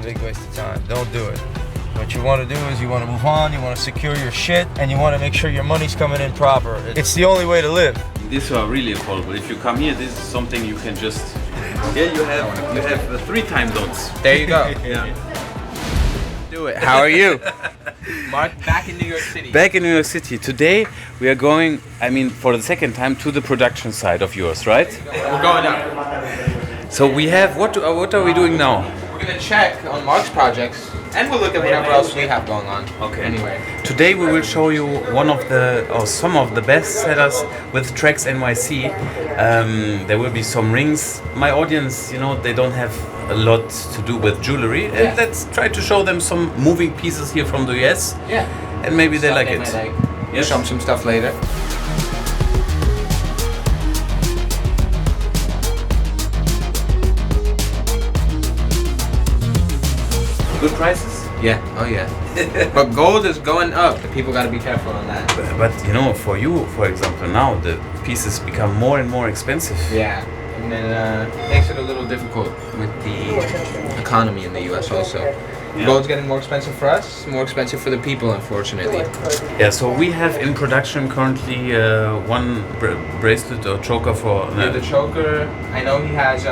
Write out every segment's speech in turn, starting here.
big waste of time. Don't do it. What you want to do is you want to move on, you want to secure your shit, and you want to make sure your money's coming in proper. It's the only way to live. These are really affordable. If you come here, this is something you can just... Here you have 3 time zones. There you go. Yeah. Do it. How are you? Marc, back in New York City. Back in New York City. Today we are going, I mean, for the second time to the production side of yours, right? We're going up. So we have, what are we doing now? We're going to check on Marc's projects and we'll look at whatever else we have going on. Okay. Anyway. Today we will show you some of the best sellers with TRAXNYC. There will be some rings. My audience, you know, they don't have a lot to do with jewelry, and let's try to show them some moving pieces here from the US. Yeah. And maybe they like it. We'll show them some stuff later. Good prices? Yeah. Oh yeah. But gold is going up. The people got to be careful on that. But you know, for you, for example, now the pieces become more and more expensive. Yeah. And then makes it a little difficult with the economy in the US also. Yeah. Gold's getting more expensive for us, more expensive for the people, unfortunately. Yeah, so we have in production currently one bracelet or choker for... Yeah, the choker, I know he has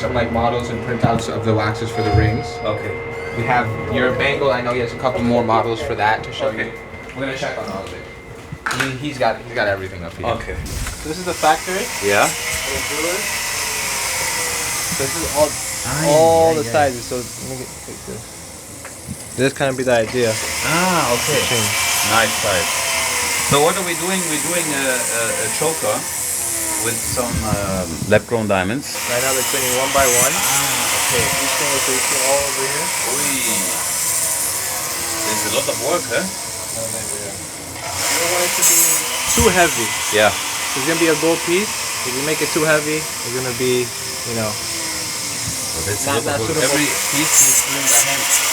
some like models and printouts of the waxes for the rings. Okay. We have your bangle, I know he has a couple more models for that to show you. We're going to check on all of it. He's got everything up here. Okay. So this is the factory. Yeah. This is all the sizes. So let me take this. This kind of be the idea. Ah, okay. Nice size. So what are we doing? We're doing a choker with some lab-grown diamonds. Right now they're cleaning one by one. Ah, okay. Each thing is facing all over here. There's a lot of work, huh? You don't want it to be too heavy. Yeah. It's gonna be a gold piece. If you make it too heavy, it's gonna be, you know. So that's not that suitable. Every piece is cleaned by hand.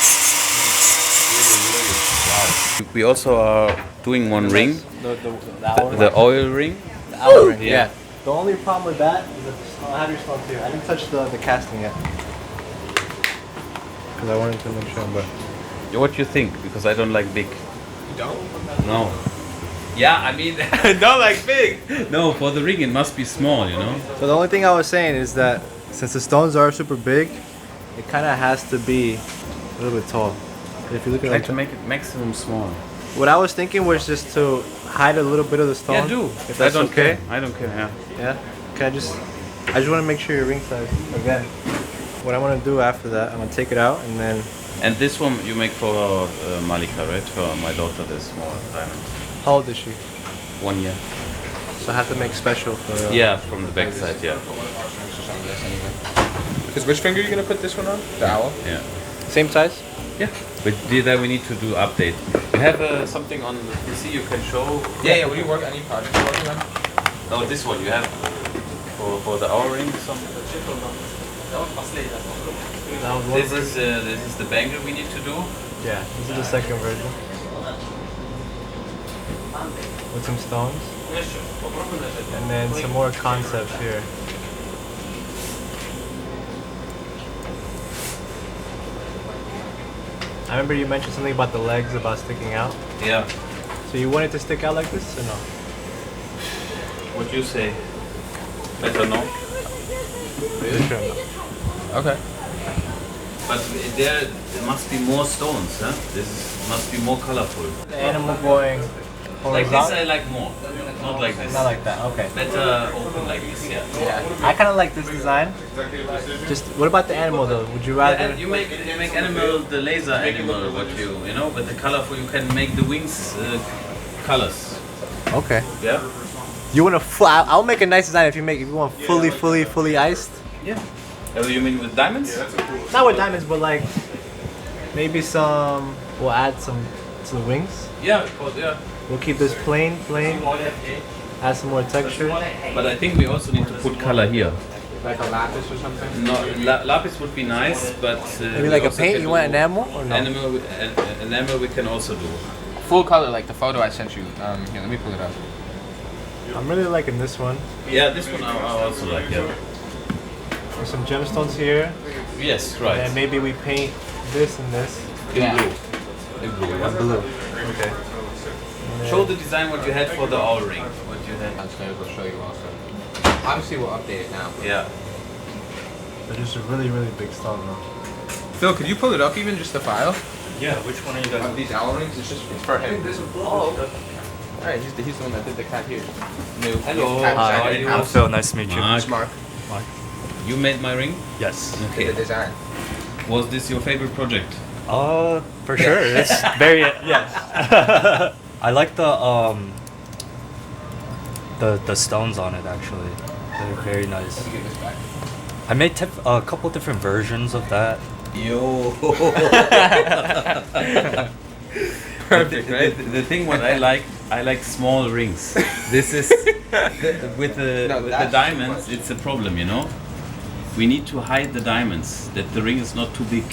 Really, wow. We also are doing one ring. The oil ring. The oil ring. Yeah. The only problem with that is that I have your stone here. I didn't touch the casting yet because I wanted to make sure. But what do you think? Because I don't like big. You don't? No. Yeah, I mean, not like big. No, for the ring it must be small, you know. So the only thing I was saying is that since the stones are super big, it kind of has to be a little bit tall. If you look at Try it, to make it maximum small. what I was thinking was just to hide a little bit of the stone. Yeah, do. If that's okay. I don't care. Yeah. Yeah. Can I just want to make sure your ring size again. What I want to do after that, I'm gonna take it out and then. And this one you make for Malika, right? For my daughter, this small diamond. How old is she? 1 year. So I have to make special for. Yeah, from the back side, yeah. Because which finger are you going to put this one on? The owl? Yeah. Same size? Yeah. But then we need to do update. You have something on the PC you can show? Yeah, what do you work on? Any project you working on? No, this one you have for the hour ring. This is the bangle we need to do. Yeah, this is the second version. With some stones. And then some more concepts here. I remember you mentioned something about the legs about sticking out. Yeah. So you want it to stick out like this or no? What you say? Better no? Pretty sure no. Okay. But there must be more stones, huh? This must be more colorful. The animal going Like horizontal? this I like more, not like this. Not like that, okay. Better open like this, yeah. Yeah. I kind of like this design. Just, what about the animal though? Would you rather... And you make animal, the laser animal, what you know, with the colorful, you can make the wings colors. Okay. Yeah? You want to I'll make a nice design if you want fully iced. Yeah. Oh, you mean with diamonds? Not with diamonds, but like maybe we'll add some to the wings. Yeah, of course, yeah. We'll keep this plain, add some more texture. But I think we also need to put color here. Like a lapis or something? No, lapis would be nice, but... Maybe like a paint? You want enamel or no? Enamel we can also do. Full color, like the photo I sent you. Here, let me pull it up. I'm really liking this one. Yeah, this one I also like, yeah. There's some gemstones here. Yes, right. And maybe we paint this and this. Yeah. In blue. And blue. Okay. Show the design what you had for the owl ring. What you had. I'm just gonna go show you also. Obviously, we'll update it now. Yeah. They're just a really, really big stone though. Phil, could you pull it up even just the file? Yeah, which one are you guys? These owl rings, it's for him. Oh, okay. Alright, he's the one that did the cat here. New. Hello. Cat Hi, design how are you? in-house. I'm Phil, nice to meet you. Marc. It's Marc. You made my ring? Yes. Did Okay. the design. Was this your favorite project? For sure. It's very yes. I like the stones on it actually. They're very nice. Let me get this back. I made a couple different versions of that. Yo. Perfect, right? The thing what I like small rings. This is with the diamonds. It's a problem, you know. We need to hide the diamonds. That the ring is not too big.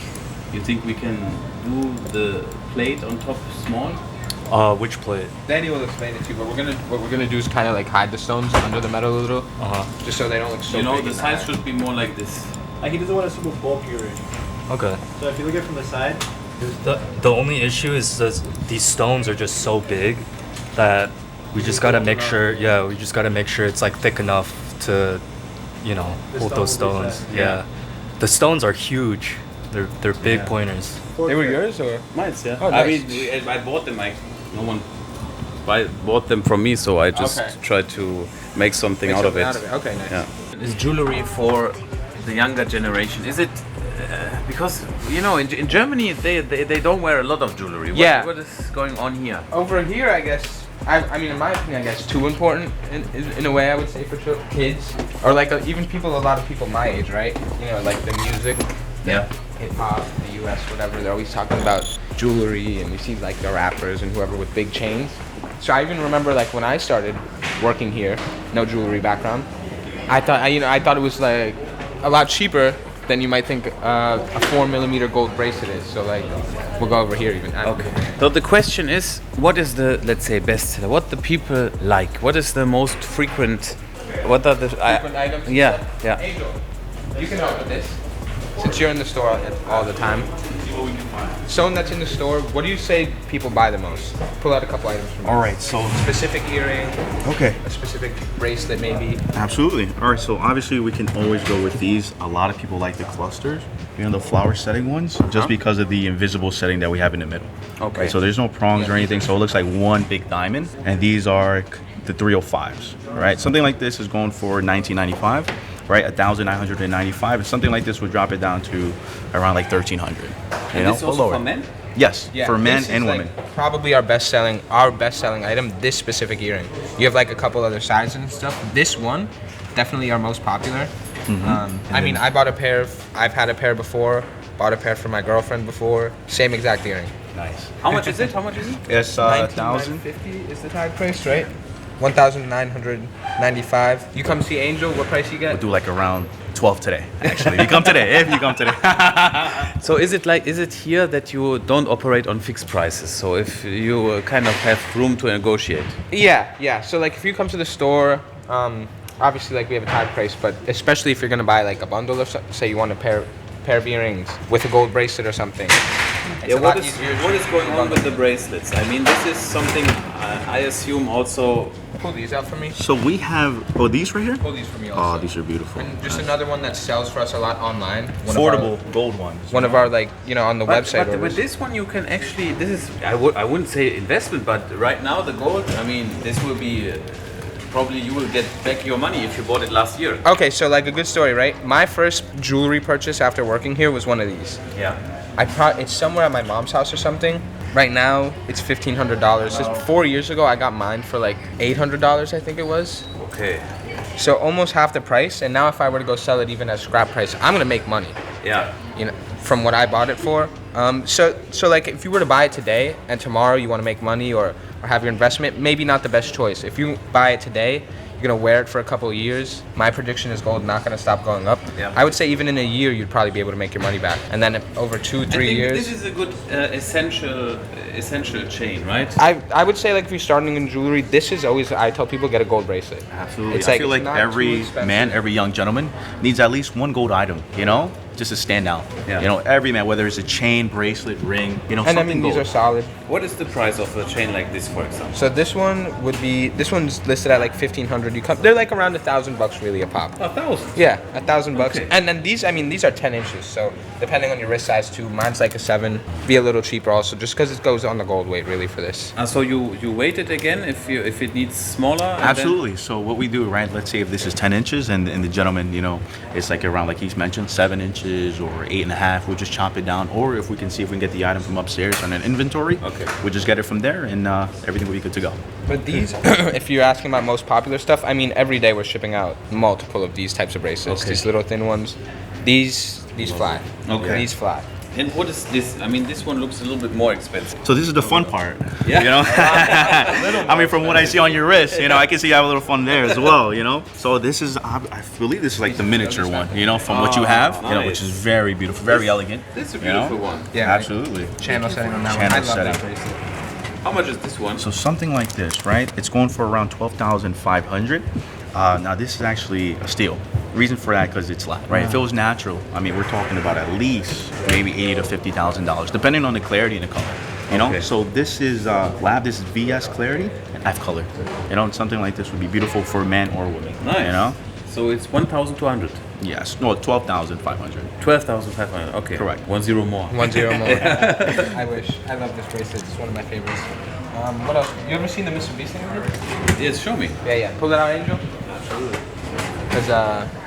You think we can do the plate on top small? Which plate? Danny will explain it to you, but what we're gonna do is kind of like hide the stones under the metal a little, just so they don't look so You know, big the in size eye. should be more like this. He doesn't want a super bulky ring. Okay. So if you look at it from the side, The only issue is that these stones are just so big that we just gotta make sure. Yeah, we just gotta make sure it's like thick enough to, you know, The hold those stone will be stones. set. Yeah. The stones are huge. They're big Yeah. pointers. They were yours or? Mine's, yeah. Oh, I nice. mean, I bought them. No one bought them from me, so I just Okay. tried to make something Make out of something it. Okay, nice. Yeah. Is jewelry for the younger generation? Is it because you know in Germany they don't wear a lot of jewelry? Yeah. What is going on here? Over here, I guess. I mean, in my opinion, I guess too important in a way. I would say for kids or like even people. A lot of people my age, right? You know, like the music. Yeah. Hip hop, the U.S., whatever. They're always talking about jewelry, and you see like the rappers and whoever with big chains. So I even remember like when I started working here, no jewelry background. I thought it was like a lot cheaper than you might think a 4mm gold bracelet is. So like, we'll go over here even. Okay. So the question is, what is the, let's say, bestseller? What the people like? What is the most frequent? What are the Frequent items. Yeah, yeah. Angel, you can help with this. Since you're in the store all the time. Someone that's in the store, what do you say people buy the most? Pull out a couple items from All right, so specific earring, okay, a specific bracelet maybe. absolutely. All right, so obviously we can always go with these. A lot of people like the clusters, you know, the flower setting ones, just because of the invisible setting that we have in the middle. Okay. Right, so there's no prongs or anything, so it looks like one big diamond. And these are the 305s. Right, something like this is going for $19.95. Right, 1,995, and something like this would drop it down to around like 1,300. You know, This also lower. for men? Yes, for men this is, and like, women. probably our best selling item. This specific earring. You have like a couple other sizes and stuff. This one, definitely our most popular. I mean, I bought a pair. I've had a pair before. Bought a pair for my girlfriend before. Same exact earring. Nice. How much is it? How much is it? It's 1,000. $19,950 is the tag price, right? 1,995. You come see Angel. What price you get? We'll do like around 12 today. Actually, if you come today. So is it here that you don't operate on fixed prices? So if you kind of have room to negotiate? Yeah. So like if you come to the store, obviously like we have a tag price, but especially if you're gonna buy like a bundle of say you want a pair of earrings with a gold bracelet or something. It's a lot easier what to is going on bundle. with the bracelets? I mean, this is something I assume also. Pull these out for me. So we have, these right here? Pull these for me also. Oh, these are beautiful. And just another one that sells for us a lot online. Affordable gold ones. One of our like on the website. But with orders. this one you can actually, this is, I wouldn't say investment, but right now the gold, I mean, this will be, probably you will get back your money if you bought it last year. Okay, so like a good story, right? My first jewelry purchase after working here was one of these. Yeah. It's somewhere at my mom's house or something. Right now, it's $1,500. Just 4 years ago, I got mine for like $800, I think it was. Okay. So almost half the price. And now if I were to go sell it even at scrap price, I'm gonna make money. Yeah. From what I bought it for. So like if you were to buy it today and tomorrow you want to make money or have your investment, maybe not the best choice. If you buy it today, you're gonna wear it for a couple of years. My prediction is gold not gonna stop going up. Yeah. I would say even in a year you'd probably be able to make your money back. And then over 2-3 I think years. this is a good essential chain, right? I would say like if you're starting in jewelry, this is always I tell people get a gold bracelet. Absolutely. It's I like feel it's like not every too expensive. man, every young gentleman needs at least one gold item, you know? just to stand out. Yeah. You know, every man, whether it's a chain, bracelet, ring, you know, And I something mean, these gold. are solid. What is the price of a chain like this, for example? So this one's listed at like 1,500. They're like around $1,000 really a pop. 1,000. Yeah, $1,000. Okay. And then these are 10 inches. So depending on your wrist size too, mine's like a 7. Be a little cheaper also, just because it goes on the gold weight really for this. So you weight it again if it needs smaller? and Absolutely. So what we do, right? Let's say if this is 10 inches and the gentleman, you know, it's like around, like he's mentioned, 7 inches or 8.5. We'll just chop it down. Or if we can see if we can get the item from upstairs on an inventory, Okay. we'll just get it from there and everything will be good to go. But these, if you're asking about most popular stuff, I mean, every day we're shipping out multiple of these types of bracelets. Okay. These little thin ones. These fly. Okay. These fly. And what is this? I mean, this one looks a little bit more expensive. So this is the fun part. Yeah. You know? I mean, from what I see on your wrist, you know, I can see you have a little fun there as well, you know? So this is, I believe this is like the miniature one, you know, from what you have, you know, which is very beautiful, very elegant. This is a you know? beautiful one. Yeah, Absolutely. Channel setting on that Channel one. I love that setting. bracelet. How much is this one? So something like this, right? It's going for around 12,500. Now this is actually a steal. Reason for that, because it's lab, right? If it was natural, I mean, we're talking about at least maybe $80,000 to $50,000, depending on the clarity and the color. You know, Okay. so this is lab. This is VS clarity and F color. You know, and something like this would be beautiful for man or woman. Nice. You know, So it's 1,200. yes, no, 12,500. 12,500. Okay. Correct. 1 0 more. 1-0 more. I wish. I love this bracelet. It's one of my favorites. What else? You ever seen the Mr. Beast interview? Yes, show me. Yeah. Pull it out, Angel. Absolutely. Because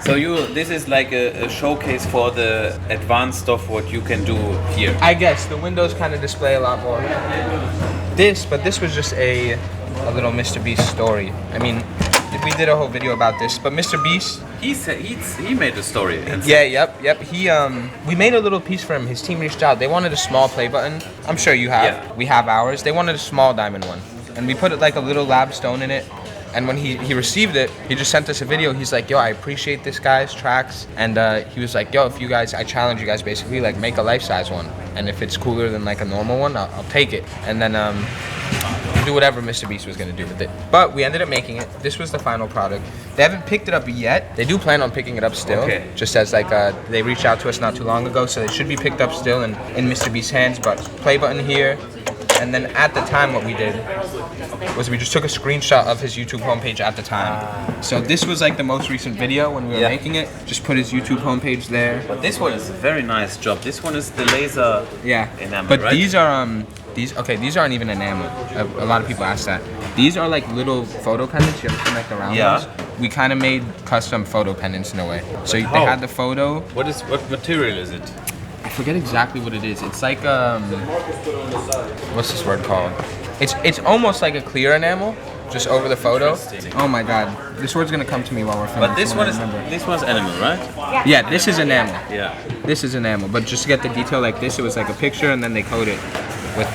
So this is like a showcase for the advanced stuff what you can do here. I guess the windows kind of display a lot more. But this was just a little Mr. Beast story. I mean, we did a whole video about this, but Mr. Beast. He made a story. And Yeah, yep. We made a little piece for him. His team reached out. They wanted a small play button. I'm sure you have. Yeah. We have ours. They wanted a small diamond one, and we put it like a little lab stone in it. And when he received it, he just sent us a video. He's like, yo, I appreciate this, guys, Trax. And he was like, yo, if you guys, I challenge you guys basically, like, make a life-size one. And if it's cooler than, like, a normal one, I'll take it. And then do whatever Mr. Beast was going to do with it. But we ended up making it. This was the final product. They haven't picked it up yet. They do plan on picking it up still. Okay. Just as, like, they reached out to us not too long ago, so it should be picked up still in Mr. Beast's hands. But play button here. And then at the time, what we did was we just took a screenshot of his YouTube homepage at the time. So this was like the most recent video when we were Yeah. making it. Just put his YouTube homepage there. But this one is a very nice job. This one is the laser Yeah. enamel, But right? these are these aren't even enamel. A lot of people ask that. These are like little photo pendants. You ever seen like the round Yeah. ones? We kind of made custom photo pendants in a way. So they How? had the photo. What material is it? I forget exactly what it is. It's like what's this word called? It's almost like a clear enamel, just over the photo. Interesting. Oh my god, this word's gonna come to me while we're filming. But this so one I is remember. this one's enamel, right? Yeah, this is enamel. Yeah. This is enamel, but just to get the detail like this, it was like a picture and then they code it with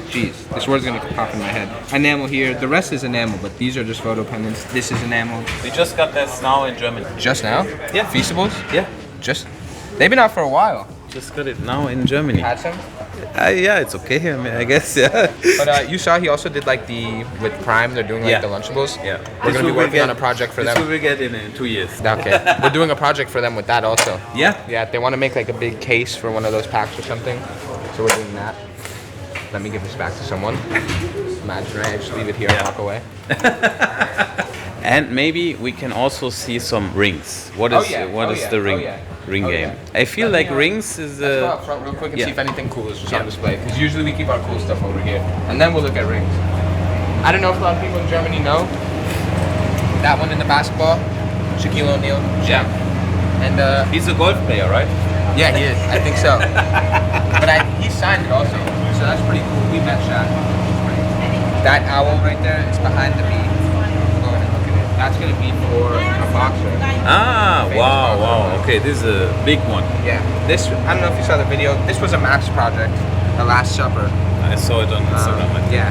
geez, this word's gonna pop in my head. Enamel here. The rest is enamel, but these are just photo pendants. This is enamel. We just got this now in Germany. Just now? Yeah. Feastables? Yeah. Just. They've been out for a while. Just got it now in Germany. Had some. Yeah, it's okay. I mean, I guess. Yeah. But you saw he also did like with Prime. They're doing like Yeah. the Lunchables. Yeah. We're gonna be working on a project for This them. we will get in 2 years. Okay. We're doing a project for them with that also. Yeah. Yeah, they want to make like a big case for one of those packs or something. So we're doing that. Let me give this back to someone. Imagine I just leave it here and walk away. And maybe we can also see some rings. What is the ring game? I feel like rings is Let's go out front real quick and yeah. see if anything cool is just on display. Because usually we keep our cool stuff over here. And then we'll look at rings. I don't know if a lot of people in Germany know. That one in the basketball, Shaquille O'Neal, gem. And He's a golf player, right? yeah, he is. I think so. But he signed it also. So that's pretty cool. We met Shaq. That owl right there is behind the bee. Go ahead and look at it. That's gonna be for a boxer. Ah, Famous wow, boxer. wow. Okay, this is a big one. Yeah. This, I don't know if you saw the video. This was a Max project, The Last Supper. I saw it on Instagram. Yeah.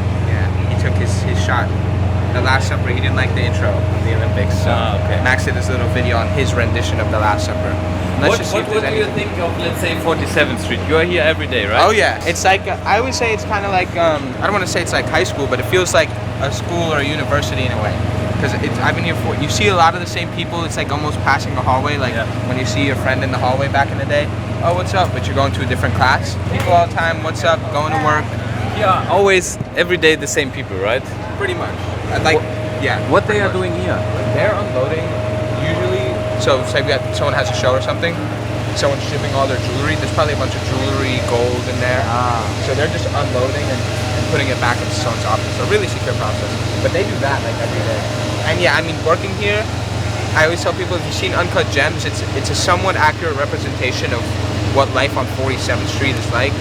He took his shot. The Last Supper. He didn't like the intro of the Olympics. So Okay. Max did this little video on his rendition of The Last Supper. Let's just see if What there's do you anything. think of, let's say, 47th Street? You are here every day, right? Oh yeah, it's like I always say it's kind of like I don't want to say it's like high school, but it feels like a school or a university in a way. because I've been here for. You see a lot of the same people. It's like almost passing a hallway. Like when you see your friend in the hallway back in the day. Oh, what's up? But you're going to a different class. People all the time. What's up? Going to work. Yeah, always, every day the same people, right? Pretty much. Like, yeah. What they are doing here? They're unloading usually. So say someone has a show or something. Someone's shipping all their jewelry. There's probably a bunch of jewelry, gold in there. So they're just unloading and putting it back into someone's office. So really secure process. But they do that like every day. And yeah, I mean, working here, I always tell people if you've seen Uncut Gems, it's a somewhat accurate representation of what life on 47th Street is like.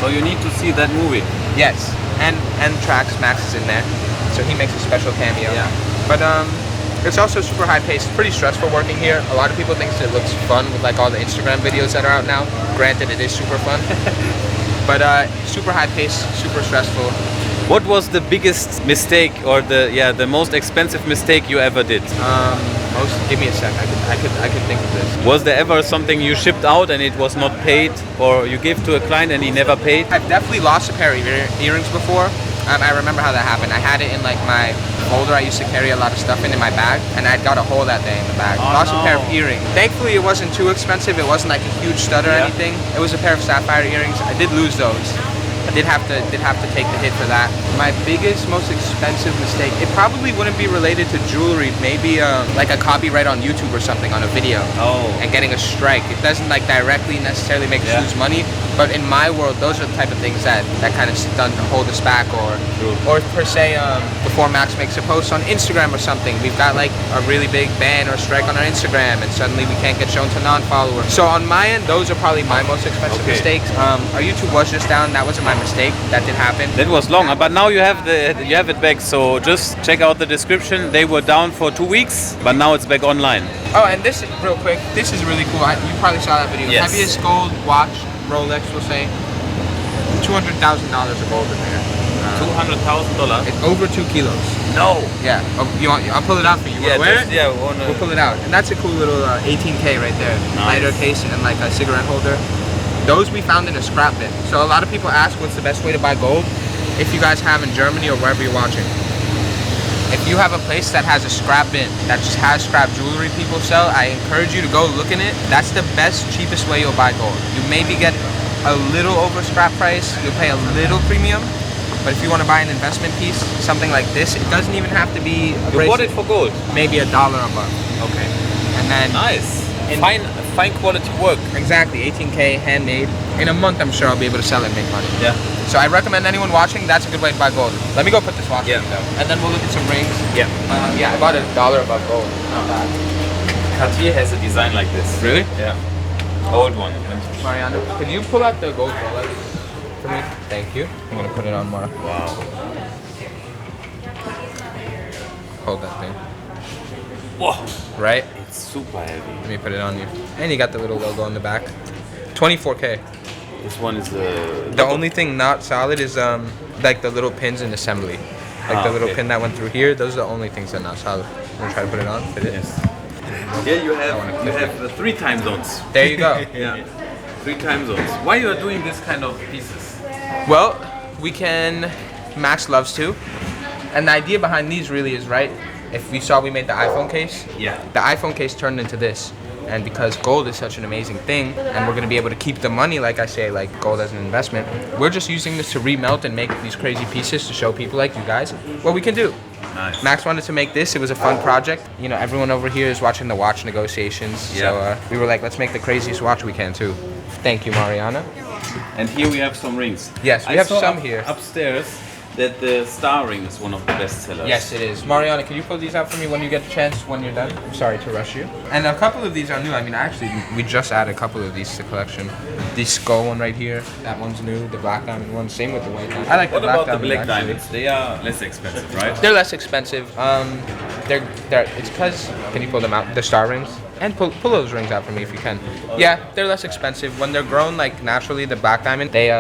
So you need to see that movie. Yes, and TRAXNYC is in there, so he makes a special cameo. Yeah. But it's also super high paced, pretty stressful working here. A lot of people think it looks fun with like all the Instagram videos that are out now. Granted, it is super fun, but super high paced, super stressful. What was the biggest mistake or the most expensive mistake you ever did? Give me a sec. I could think of this. Was there ever something you shipped out and it was not paid, or you gave to a client and he never paid? I've definitely lost a pair of earrings before. I remember how that happened. I had it in like my folder I used to carry a lot of stuff in my bag, and I'd got a hole that day in the bag. Lost a pair of earrings. Thankfully, it wasn't too expensive. It wasn't like a huge stud or anything. It was a pair of sapphire earrings. I did lose those. I did have to take the hit for that. My biggest, most expensive mistake, it probably wouldn't be related to jewelry. Maybe like a copyright on YouTube or something on a video. And getting a strike. It doesn't like directly necessarily make us lose money, but in my world, those are the type of things that kind of hold us back, or per se, before Max makes a post on Instagram or something, we've got like a really big ban or strike on our Instagram, and suddenly we can't get shown to non-followers. So on my end, those are probably my most expensive mistakes. Our YouTube was just down. That wasn't my mistake. That did happen. That was long, but now you have it back. So just check out the description. They were down for 2 weeks, but now it's back online. Oh, and this, real quick, this is really cool. You probably saw that video. Yes. Heaviest gold watch, Rolex, we'll say. $200,000 of gold in there. $200,000. It's over 2 kilos. No. Yeah. Oh, I'll pull it out for you. Yeah, Where? we'll We'll pull it out. And that's a cool little 18K right there. Nice. Lighter case and like a cigarette holder. Those we found in a scrap bin. So a lot of people ask what's the best way to buy gold. If you guys have in Germany or wherever you're watching. If you have a place that has a scrap bin, that just has scrap jewelry people sell, I encourage you to go look in it. That's the best, cheapest way you'll buy gold. You maybe get a little over scrap price, you'll pay a little premium. But if you want to buy an investment piece, something like this, it doesn't even have to be a You bought it for gold? maybe $1 above. Okay. And then Nice. Fine quality work. exactly 18K handmade. In a month, I'm sure I'll be able to sell it and make money. Yeah. So I recommend anyone watching, that's a good way to buy gold. Let me go put this watch in though. And then we'll look at some rings. Yeah. Yeah, I bought $1 above gold. Not bad. Cartier has a design like this. Really? Yeah. Old one. Mariano, could you pull out the gold Rolex for me? Thank you. I'm gonna put it on Marc. Wow. Hold that thing. Whoa. Right? It's super heavy. Let me put it on you. And you got the little logo on the back. 24K. This one is The only thing not solid is like the little pins in assembly. Like the little okay. pin that went through here, those are the only things that are not solid. I'm gonna try to put it on. Fit it. Yes. Yeah, you have 3 time zones. There you go. Yeah. 3 time zones. Why you are doing this kind of pieces? Well, we can. Max loves to. And the idea behind these really is, right? If you saw we made the iPhone case, Yeah. the iPhone case turned into this. And because gold is such an amazing thing, and we're gonna be able to keep the money, like I say, like gold as an investment, we're just using this to remelt and make these crazy pieces to show people like you guys what we can do. Nice. Max wanted to make this. It was a fun project. You know, everyone over here is watching the watch negotiations. So we were like, let's make the craziest watch we can too. Thank you, Mariana. And here we have some rings. Yes, we have some here. Upstairs that the star ring is one of the best sellers. Yes, it is. Mariana, can you pull these out for me when you get a chance, when you're done? I'm sorry to rush you. And a couple of these are new. I mean, actually, we just added a couple of these to the collection. The skull one right here, that one's new. The black diamond one, same with the white diamond. I like What the black about the diamond, black actually. diamonds? They are less expensive, right? They're less expensive. It's because, can you pull them out? The star rings? And pull those rings out for me if you can. Yeah, they're less expensive. When they're grown like naturally, the black diamond, they,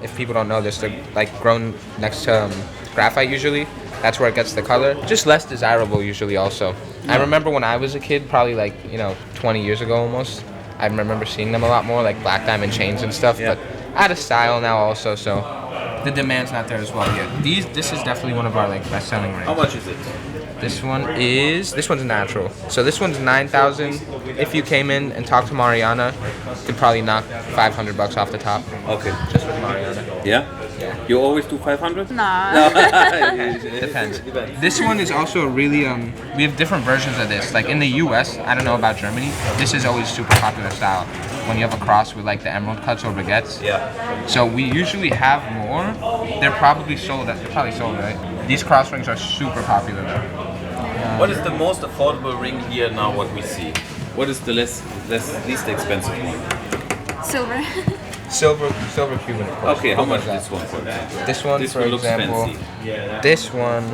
if people don't know this, they're like grown next to graphite usually. That's where it gets the color. Just less desirable usually also. I remember when I was a kid, probably like, 20 years ago almost, I remember seeing them a lot more, like black diamond chains and stuff, but out of style now also, so the demand's not there as well yet. This is definitely one of our like best-selling rings. How much is it? This one's natural. So this one's 9,000. If you came in and talked to Mariana, you could probably knock 500 bucks off the top. Okay. Just with Mariana. Yeah? You always do 500? No. Depends. This one is also a really, we have different versions of this. Like in the US, I don't know about Germany, this is always super popular style. When you have a cross with like the emerald cuts or baguettes. Yeah. So we usually have more. They're probably sold, right? These cross rings are super popular though. What is the most affordable ring here now what we see? What is the least expensive one? Silver. Silver Cuban, of course. Okay, how much is this one for? This one, This for one looks example, fancy. this one,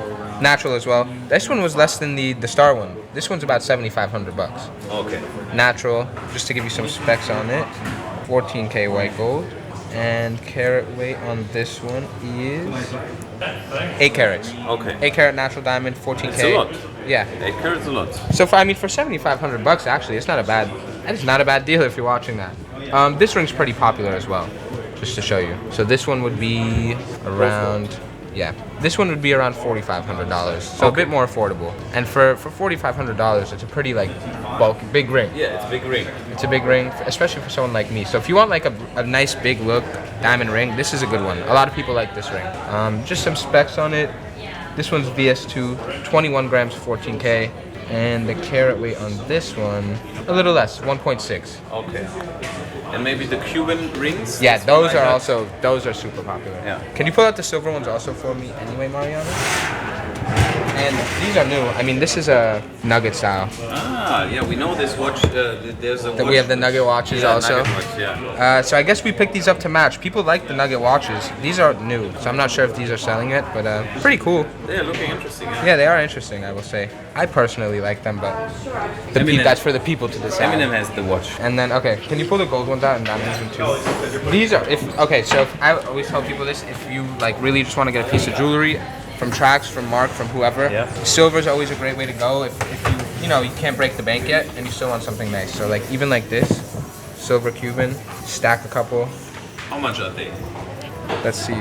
natural as well. This one was less than the star one. This one's about 7,500 bucks. Okay. Natural, just to give you some specs on it, 14K white gold. And carat weight on this one is 8 carats. Okay. 8 carat natural diamond, 14K. It's a lot. Yeah. 8 carats a lot. So for 7,500 bucks, actually, it's not a bad. That is not a bad deal if you're watching that. This ring's pretty popular as well, just to show you. So this one would be around. Yeah, this one would be around $4,500, so a bit more affordable. And for $4,500, it's a pretty like bulky, big ring. Yeah, it's a big ring. It's a big ring, especially for someone like me. So if you want like a nice big look diamond ring, this is a good one. A lot of people like this ring. Just some specs on it. This one's VS2, 21 grams, 14K. And the carat weight on this one, a little less, 1.6. Okay. And maybe the Cuban rings? Yeah, those Something are like that? also, those are super popular. Yeah. Can you pull out the silver ones also for me anyway, Mariana? And these are new. I mean, this is a nugget style. Ah, yeah, we know this watch. There's a watch. We have the nugget watches also. Nugget watch, yeah. So I guess we picked these up to match. People like the nugget watches. These are new, so I'm not sure if these are selling yet, but pretty cool. They're looking interesting. Yeah, they are interesting, I will say. I personally like them, but that's for the people to decide. Eminem has the watch. And then, okay, can you pull the gold ones out and diamonds one too? These are, so I always tell people this, if you like really just want to get a piece of jewelry from Trax, from Marc, from whoever, silver is always a great way to go if you can't break the bank yet and you still want something nice. So like even like this, silver Cuban, stack a couple. How much are they? Let's see.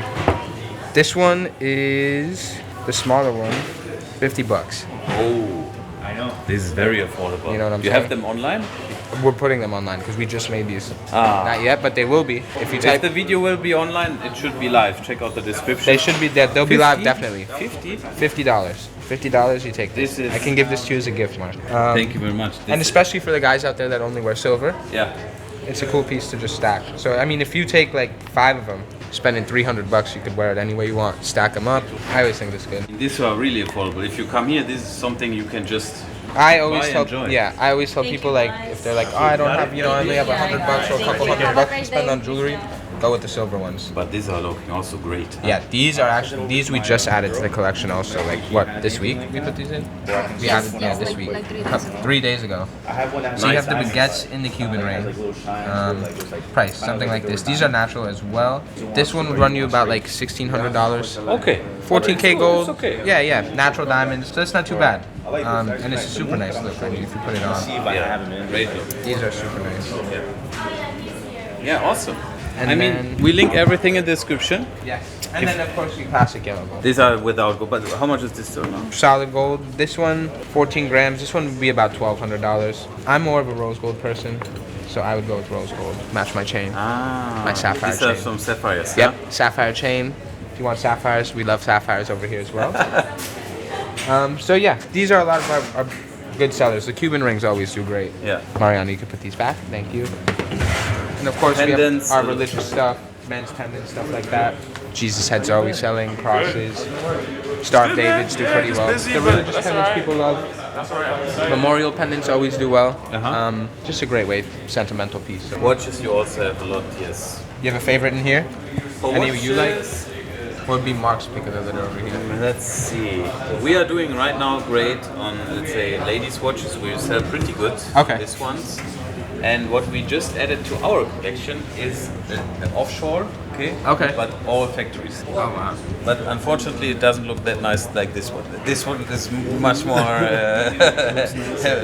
This one is the smaller one, 50 bucks. Oh, I know. This is very affordable. You know what I'm You saying? have them online? We're putting them online because we just made these. Ah. Not yet, but they will be. If you If type, the video will be online, it should be live. Check out the description. they should be there. They'll be live 50? definitely. $50? $50. $50. You take this. This is- I can give this to you as a gift, Marc. Thank you very much. And especially for the guys out there that only wear silver, Yeah. it's a cool piece to just stack. So I mean, if you take like 5 of them, spending 300 bucks, you could wear it any way you want. Stack them up. I always think this is good. These are really affordable. If you come here, this is something you can just. I always Buy, tell, enjoy. I always tell people like if they're like, oh, I don't have, I only have $100 or a couple $100 to spend on jewelry, go with the silver ones. But these are looking also great. Yeah, these we just added to the collection also. Like what, this week we put these in? We added, this week, 3 days ago. So you have the baguettes in the Cuban ring. Price something like this. These are natural as well. This one would run you about like $1,600. Okay. 14K gold. It's okay. Yeah, natural diamonds. So that's not too bad. And it's a super nice look. I mean, if you put it on, Yeah. Great look. these are super nice. Yeah, awesome. And I mean, then- we link everything in the description. Yes. And then of course your classic yellow gold. These are without gold, but how much is this still now? Solid gold. This one, 14 grams. This one would be about $1,200. I'm more of a rose gold person, so I would go with rose gold. Match my chain. Ah, My sapphire these are chain. some sapphires. Yep, sapphire chain. If you want sapphires, we love sapphires over here as well. So yeah, these are a lot of our good sellers. The Cuban rings always do great. Yeah. Mariana, you can put these back. Thank you. And of course we have Pendants. our religious stuff, men's pendants, stuff like that. Jesus heads are always selling, crosses. Star of Davids do pretty well. The religious pendants people love. Memorial pendants always do well. Just a great way, sentimental piece. Watches you also have a lot, yes. You have a favorite in here? For Any you like? watches, What would be Marc's pick of the litter over here? let's see. We are doing right now great on, let's say, ladies' watches. We sell pretty good. Okay. These ones. And what we just added to our collection is an offshore, Okay. but all factories. Oh wow. But unfortunately, it doesn't look that nice like this one. This one is much more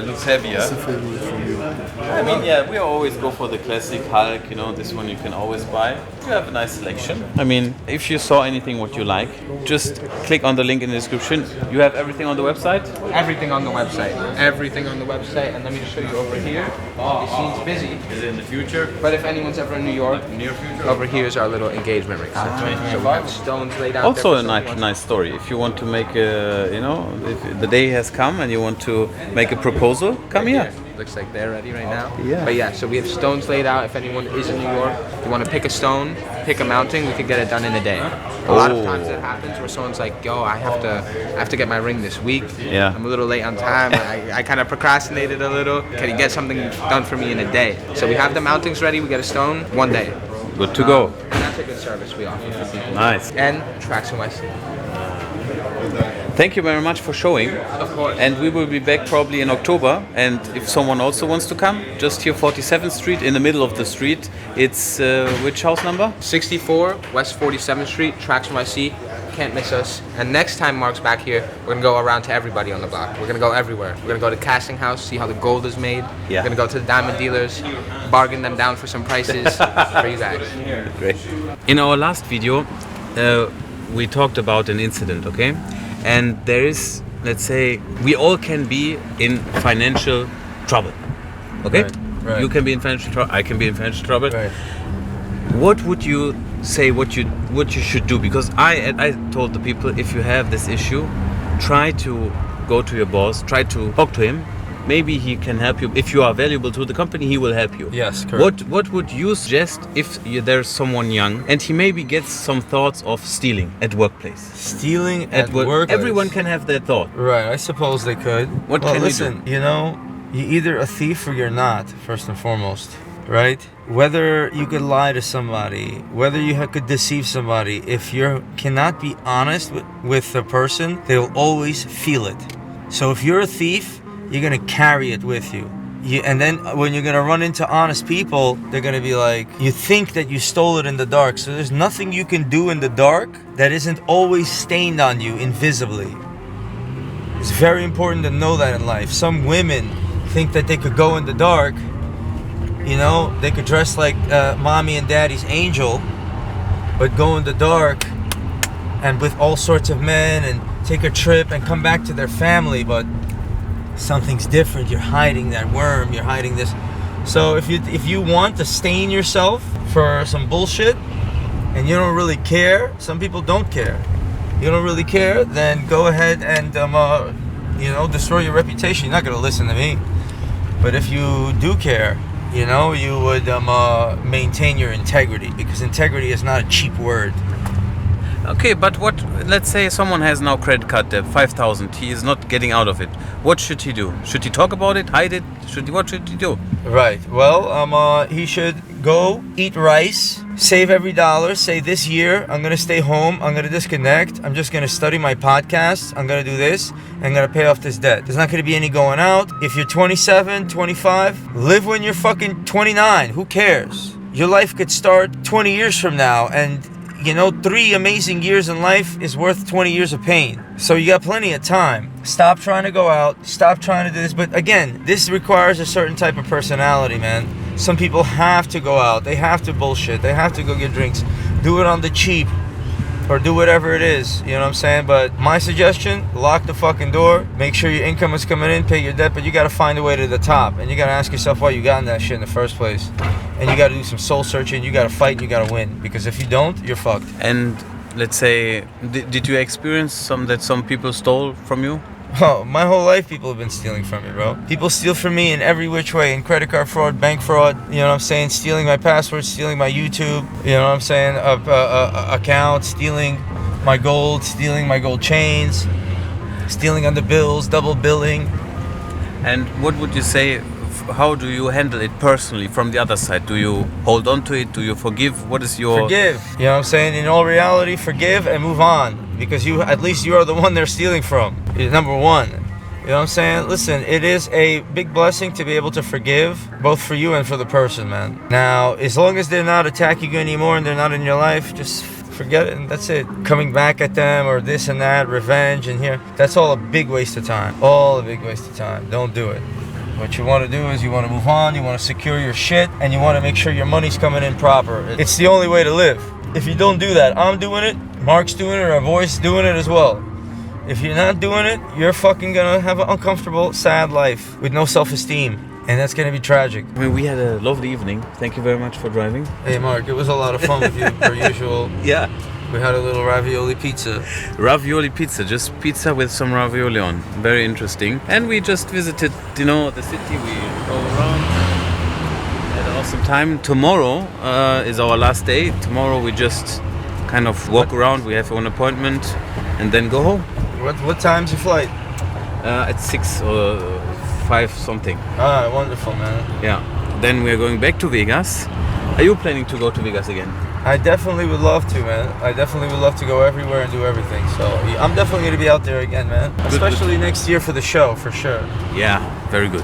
looks heavier. I mean, yeah, we always go for the classic Hulk, you know, this one you can always buy. You have a nice selection. I mean, if you saw anything what you like, just click on the link in the description. You have everything on the website? Everything on the website. Everything on the website. And let me just show you over here. It seems busy. Is it in the future? But if anyone's ever in New York, Near future? over here is our little engagement ring. So we have stones laid out. Also there a for somebody nice story. If you want to make a, you know, if the day has come and you want to make a proposal, come here. Looks like they're ready right now. Yeah. But yeah, so we have stones laid out. If anyone is in New York, you want to pick a stone, pick a mounting, we can get it done in a day. A lot of times that happens where someone's like, yo, I have to get my ring this week. Yeah. I'm a little late on time. I kind of procrastinated a little. Can you get something done for me in a day? So we have the mountings ready. We get a stone, 1 day. Good to go. And that's a good service we offer for people. Nice. And TRAXNYC. Thank you very much for showing. Of course. And we will be back probably in October. And if someone also wants to come, just here 47th Street, in the middle of the street. It's which house number? 64 West 47th Street, TRAXNYC. Can't miss us. And next time Marc's back here, we're gonna go around to everybody on the block. We're gonna go everywhere. We're gonna go to the casting house, see how the gold is made. Yeah. We're gonna go to the diamond dealers, bargain them down for some prices for you guys. Great. In our last video, we talked about an incident, okay? And there is, let's say, we all can be in financial trouble, okay? Right. You can be in financial trouble, I can be in financial trouble. Right. What would you say what you should do? Because I told the people, if you have this issue, try to go to your boss, try to talk to him. Maybe he can help you. If you are valuable to the company, he will help you. Yes, correct. What would you suggest if there's someone young and he maybe gets some thoughts of stealing at workplace? Stealing at work. Everyone can have that thought. Right, I suppose they could. What well, can we listen, you know, you're either a thief or you're not, first and foremost, right? Whether you could lie to somebody, whether you could deceive somebody, if you cannot be honest with the person, they will always feel it. So if you're a thief, you're going to carry it with you. And then when you're going to run into honest people, they're going to be like, you think that you stole it in the dark. So there's nothing you can do in the dark that isn't always stained on you invisibly. It's very important to know that in life. Some women think that they could go in the dark, you know, they could dress like mommy and daddy's angel, but go in the dark and with all sorts of men and take a trip and come back to their family, but something's different. You're hiding that worm, you're hiding this. So if you want to stain yourself for some bullshit and you don't really care, some people don't care. You don't really care, then go ahead and you know, destroy your reputation. You're not gonna listen to me. But if you do care, you know, you would maintain your integrity, because integrity is not a cheap word. Okay, but what? Let's say someone has now credit card debt, 5,000. He is not getting out of it. What should he do? Should he talk about it? Hide it? What should he do? Right. Well, he should go eat rice, save every dollar. Say, this year I'm gonna stay home. I'm gonna disconnect. I'm just gonna study my podcast. I'm gonna do this. I'm gonna pay off this debt. There's not gonna be any going out. If you're 27, 25, live when you're fucking 29. Who cares? Your life could start 20 years from now, and you know, 3 amazing years in life is worth 20 years of pain. So you got plenty of time. Stop trying to go out. Stop trying to do this. But again, this requires a certain type of personality, man. Some people have to go out. They have to bullshit. They have to go get drinks. Do it on the cheap. Or do whatever it is. You know what I'm saying? But my suggestion, lock the fucking door. Make sure your income is coming in. Pay your debt. But you got to find a way to the top. And you got to ask yourself why you got in that shit in the first place. And you got to do some soul searching. You got to fight. You got to win. Because if you don't, you're fucked. And let's say, did you experience some people stole from you? Oh, my whole life people have been stealing from me, bro. People steal from me in every which way. In credit card fraud, bank fraud, you know what I'm saying? Stealing my password, stealing my YouTube, you know what I'm saying? Account, stealing my gold chains, stealing on the bills, double billing. And what would you say, how do you handle it personally from the other side? Do you hold on to it? Do you forgive? What is your... Forgive. You know what I'm saying? In all reality, forgive and move on. Because at least you are the one they're stealing from. Number one. You know what I'm saying? Listen, it is a big blessing to be able to forgive, both for you and for the person, man. Now, as long as they're not attacking you anymore and they're not in your life, just forget it and that's it. Coming back at them or this and that, revenge and here, that's all a big waste of time. All a big waste of time. Don't do it. What you want to do is you want to move on, you want to secure your shit, and you want to make sure your money's coming in proper. It's the only way to live. If you don't do that, I'm doing it, Marc's doing it, our boy's doing it as well. If you're not doing it, you're fucking gonna have an uncomfortable, sad life with no self-esteem. And that's gonna be tragic. I mean, we had a lovely evening. Thank you very much for driving. Hey Marc, it was a lot of fun with you, per usual. Yeah. We had a little ravioli pizza. Ravioli pizza, just pizza with some ravioli on. Very interesting. And we just visited, the city. We go around. Had an awesome time. Tomorrow is our last day. Tomorrow we just kind of walk around. We have an appointment and then go home. What time's your flight? At 6 or 5 something. Ah, wonderful, man. Yeah. Then we are going back to Vegas. Are you planning to go to Vegas again? I definitely would love to, man. I definitely would love to go everywhere and do everything. So I'm definitely gonna be out there again, man. Especially next year for the show, for sure. Yeah, very good.